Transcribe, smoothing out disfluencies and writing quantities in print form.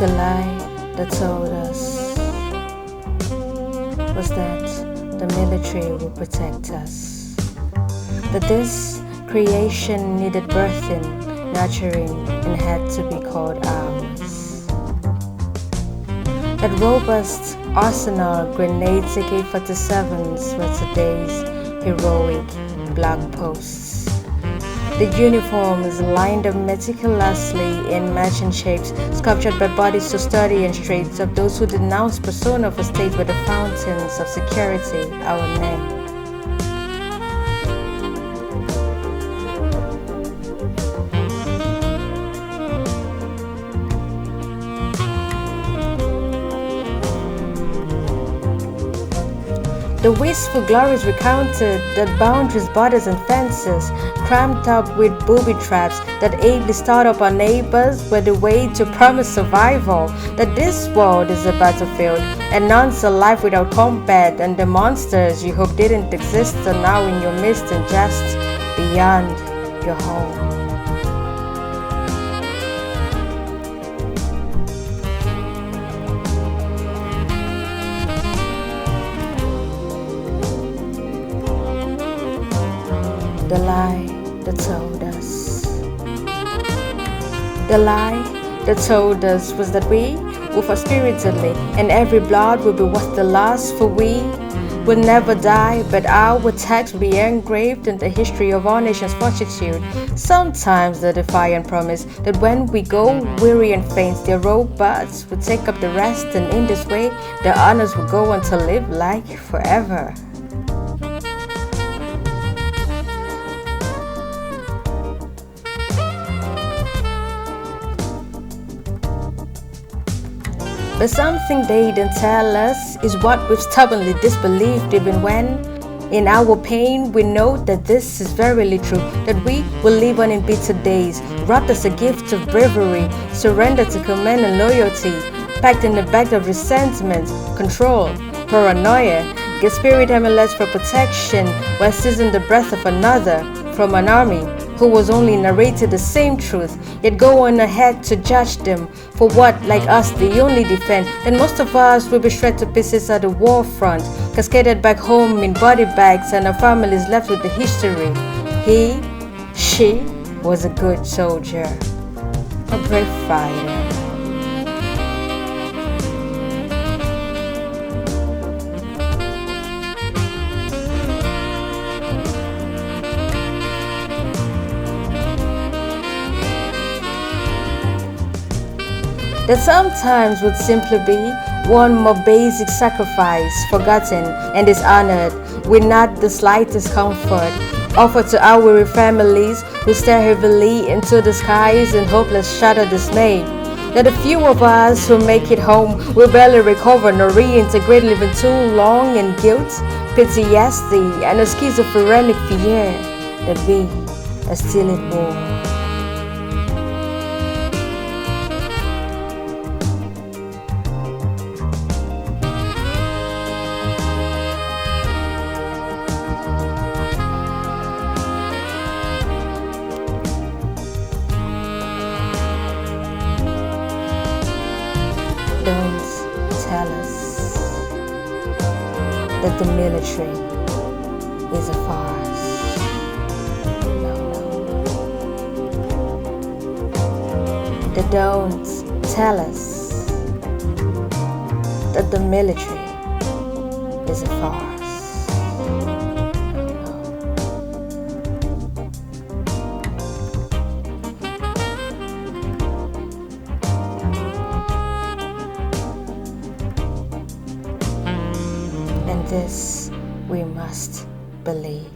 The lie that told us was that the military would protect us, that this creation needed birthing, nurturing, and had to be called ours. That robust arsenal grenades AK-47s were today's heroic black posts. The uniforms lined up meticulously in matching shapes, sculptured by bodies so sturdy and straight, of those who denounced persona for state were the fountains of security, our men. The wistful glories recounted that boundaries, borders, and fences, crammed up with booby traps that ably start up our neighbors, were the way to promise survival. That this world is a battlefield, and none's a life without combat, and the monsters you hope didn't exist are now in your midst and just beyond your home. The lie that told us. The lie that told us was that we will fight spiritedly, and every blood will be worth the loss, for we will never die, but our text will be engraved in the history of our nation's fortitude. Sometimes the defiant promise that when we go weary and faint, their robots will take up the rest, and in this way, the honors will go on to live like forever. But something they didn't tell us is what we've stubbornly disbelieved, even when in our pain we know that this is verily true, that we will live on in bitter days, wrapped as a gift of bravery, surrender to command and loyalty, packed in the bag of resentment, control, paranoia, get spirit amulets for protection, while seizing the breath of another from an army who was only narrated the same truth, yet go on ahead to judge them for what, like us, they only defend. Then most of us will be shred to pieces at the war front, cascaded back home in body bags, and our families left with the history. She was a good soldier, a brave fighter. That sometimes would simply be one more basic sacrifice, forgotten and dishonored, with not the slightest comfort offered to our weary families who stare heavily into the skies in hopeless shadow dismay. That a few of us who make it home will barely recover nor reintegrate, living too long in guilt, PTSD, and a schizophrenic fear that we are still at war. Don't tell us that the military is a farce. No. They don't tell us that the military is a farce. And this we must believe.